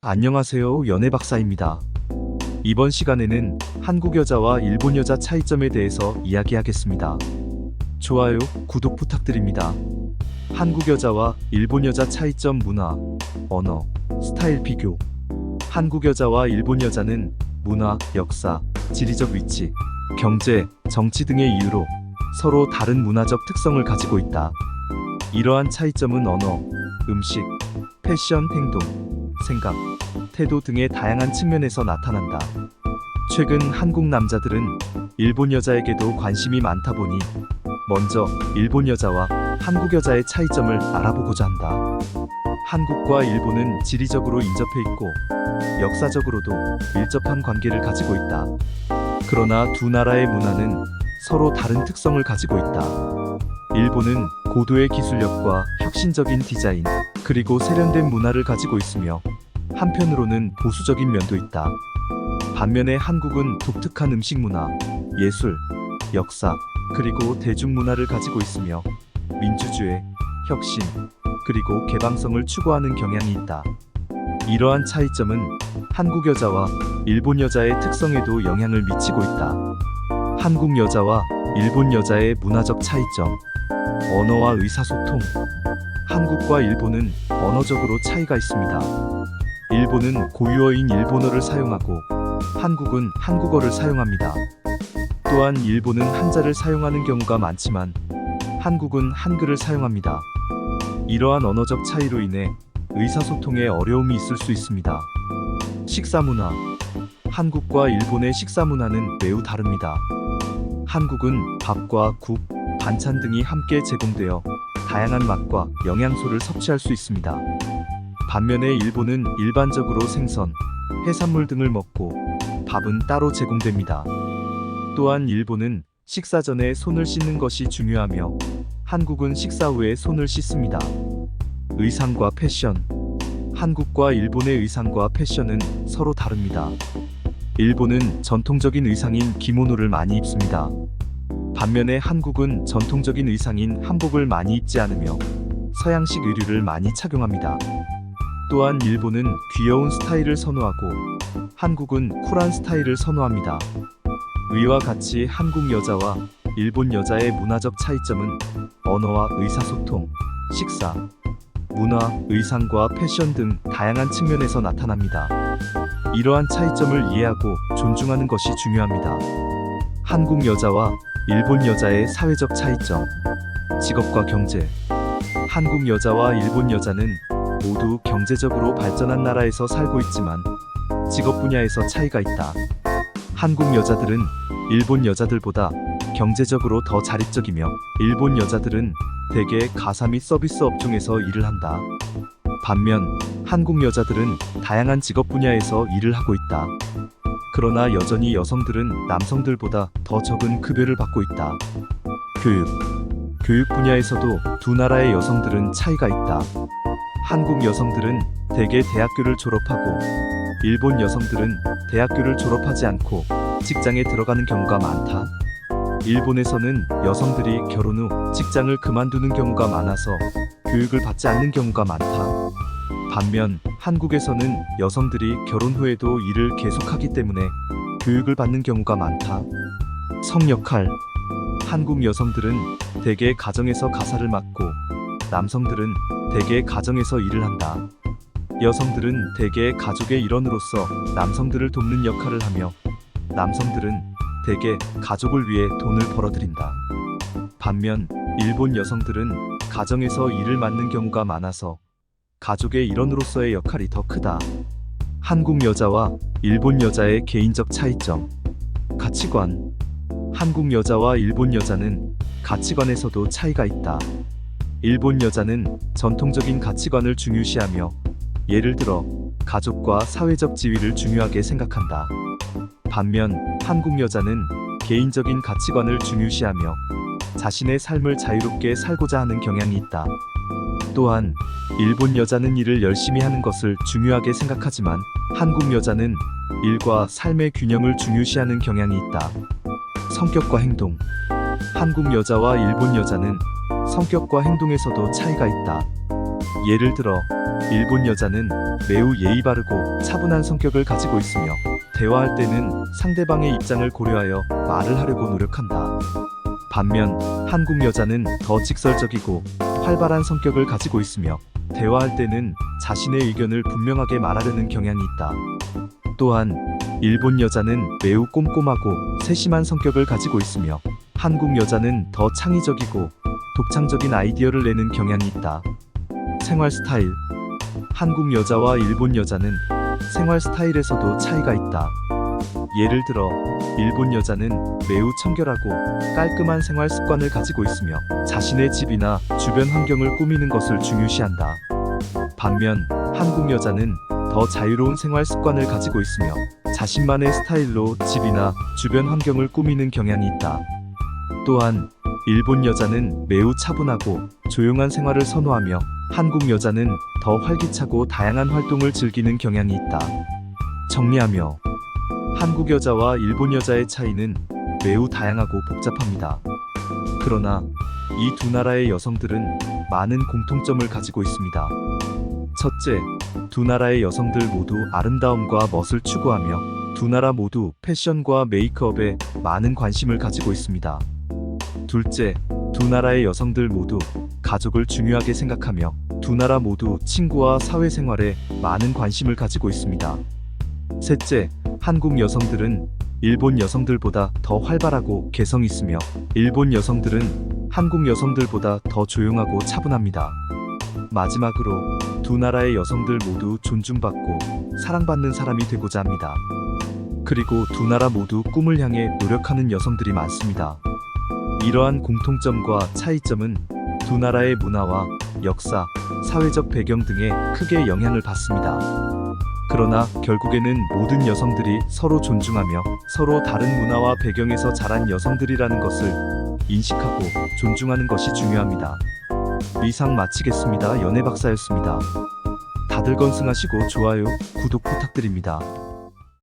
안녕하세요. 연애박사입니다. 이번 시간에는 한국 여자와 일본 여자 차이점에 대해서 이야기하겠습니다. 좋아요, 구독 부탁드립니다. 한국 여자와 일본 여자 차이점 문화, 언어, 스타일 비교. 한국 여자와 일본 여자는 문화, 역사, 지리적 위치, 경제, 정치 등의 이유로 서로 다른 문화적 특성을 가지고 있다. 이러한 차이점은 언어, 음식, 패션, 행동, 생각, 태도 등의 다양한 측면에서 나타난다. 최근 한국 남자들은 일본 여자에게도 관심이 많다 보니 먼저 일본 여자와 한국 여자의 차이점을 알아보고자 한다. 한국과 일본은 지리적으로 인접해 있고 역사적으로도 밀접한 관계를 가지고 있다. 그러나 두 나라의 문화는 서로 다른 특성을 가지고 있다. 일본은 고도의 기술력과 혁신적인 디자인, 그리고 세련된 문화를 가지고 있으며 한편으로는 보수적인 면도 있다. 반면에 한국은 독특한 음식 문화, 예술, 역사, 그리고 대중문화를 가지고 있으며 민주주의, 혁신, 그리고 개방성을 추구하는 경향이 있다. 이러한 차이점은 한국 여자와 일본 여자의 특성에도 영향을 미치고 있다. 한국 여자와 일본 여자의 문화적 차이점, 언어와 의사소통. 한국과 일본은 언어적으로 차이가 있습니다. 일본은 고유어인 일본어를 사용하고 한국은 한국어를 사용합니다. 또한 일본은 한자를 사용하는 경우가 많지만 한국은 한글을 사용합니다. 이러한 언어적 차이로 인해 의사소통에 어려움이 있을 수 있습니다. 식사 문화. 한국과 일본의 식사 문화는 매우 다릅니다. 한국은 밥과 국, 반찬 등이 함께 제공되어 다양한 맛과 영양소를 섭취할 수 있습니다. 반면에 일본은 일반적으로 생선, 해산물 등을 먹고 밥은 따로 제공됩니다. 또한 일본은 식사 전에 손을 씻는 것이 중요하며 한국은 식사 후에 손을 씻습니다. 의상과 패션. 한국과 일본의 의상과 패션은 서로 다릅니다. 일본은 전통적인 의상인 기모노를 많이 입습니다. 반면에 한국은 전통적인 의상인 한복을 많이 입지 않으며 서양식 의류를 많이 착용합니다. 또한 일본은 귀여운 스타일을 선호하고 한국은 쿨한 스타일을 선호합니다. 위와 같이 한국 여자와 일본 여자의 문화적 차이점은 언어와 의사소통, 식사, 문화, 의상과 패션 등 다양한 측면에서 나타납니다. 이러한 차이점을 이해하고 존중하는 것이 중요합니다. 한국 여자와 일본 여자의 사회적 차이점, 직업과 경제. 한국 여자와 일본 여자는 모두 경제적으로 발전한 나라에서 살고 있지만 직업 분야에서 차이가 있다. 한국 여자들은 일본 여자들보다 경제적으로 더 자립적이며 일본 여자들은 대개 가사 및 서비스 업종에서 일을 한다. 반면 한국 여자들은 다양한 직업 분야에서 일을 하고 있다. 그러나 여전히 여성들은 남성들보다 더 적은 급여를 받고 있다. 교육 분야에서도 두 나라의 여성들은 차이가 있다. 한국 여성들은 대개 대학교를 졸업하고 일본 여성들은 대학교를 졸업하지 않고 직장에 들어가는 경우가 많다. 일본에서는 여성들이 결혼 후 직장을 그만두는 경우가 많아서 교육을 받지 않는 경우가 많다. 반면 한국에서는 여성들이 결혼 후에도 일을 계속하기 때문에 교육을 받는 경우가 많다. 성역할. 한국 여성들은 대개 가정에서 가사를 맡고 남성들은 대개 가정에서 일을 한다. 여성들은 대개 가족의 일원으로서 남성들을 돕는 역할을 하며 남성들은 대개 가족을 위해 돈을 벌어들인다. 반면 일본 여성들은 가정에서 일을 맡는 경우가 많아서 가족의 일원으로서의 역할이 더 크다. 한국 여자와 일본 여자의 개인적 차이점, 가치관. 한국 여자와 일본 여자는 가치관에서도 차이가 있다. 일본 여자는 전통적인 가치관을 중요시하며 예를 들어 가족과 사회적 지위를 중요하게 생각한다. 반면 한국 여자는 개인적인 가치관을 중요시하며 자신의 삶을 자유롭게 살고자 하는 경향이 있다. 또한 일본 여자는 일을 열심히 하는 것을 중요하게 생각하지만 한국 여자는 일과 삶의 균형을 중요시하는 경향이 있다. 성격과 행동. 한국 여자와 일본 여자는 성격과 행동에서도 차이가 있다. 예를 들어, 일본 여자는 매우 예의 바르고 차분한 성격을 가지고 있으며 대화할 때는 상대방의 입장을 고려하여 말을 하려고 노력한다. 반면 한국 여자는 더 직설적이고 활발한 성격을 가지고 있으며 대화할 때는 자신의 의견을 분명하게 말하려는 경향이 있다. 또한 일본 여자는 매우 꼼꼼하고 세심한 성격을 가지고 있으며 한국 여자는 더 창의적이고 독창적인 아이디어를 내는 경향이 있다. 생활 스타일. 한국 여자와 일본 여자는 생활 스타일에서도 차이가 있다. 예를 들어, 일본 여자는 매우 청결하고 깔끔한 생활 습관을 가지고 있으며 자신의 집이나 주변 환경을 꾸미는 것을 중요시한다. 반면 한국 여자는 더 자유로운 생활 습관을 가지고 있으며 자신만의 스타일로 집이나 주변 환경을 꾸미는 경향이 있다. 또한 일본 여자는 매우 차분하고 조용한 생활을 선호하며 한국 여자는 더 활기차고 다양한 활동을 즐기는 경향이 있다. 정리하며 한국 여자와 일본 여자의 차이는 매우 다양하고 복잡합니다. 그러나 이 두 나라의 여성들은 많은 공통점을 가지고 있습니다. 첫째, 두 나라의 여성들 모두 아름다움과 멋을 추구하며 두 나라 모두 패션과 메이크업에 많은 관심을 가지고 있습니다. 둘째, 두 나라의 여성들 모두 가족을 중요하게 생각하며 두 나라 모두 친구와 사회생활에 많은 관심을 가지고 있습니다. 셋째, 한국 여성들은 일본 여성들보다 더 활발하고 개성 있으며 일본 여성들은 한국 여성들보다 더 조용하고 차분합니다. 마지막으로 두 나라의 여성들 모두 존중받고 사랑받는 사람이 되고자 합니다. 그리고 두 나라 모두 꿈을 향해 노력하는 여성들이 많습니다. 이러한 공통점과 차이점은 두 나라의 문화와 역사, 사회적 배경 등에 크게 영향을 받습니다. 그러나 결국에는 모든 여성들이 서로 존중하며 서로 다른 문화와 배경에서 자란 여성들이라는 것을 인식하고 존중하는 것이 중요합니다. 이상 마치겠습니다. 연애박사였습니다. 다들 건승하시고 좋아요, 구독 부탁드립니다.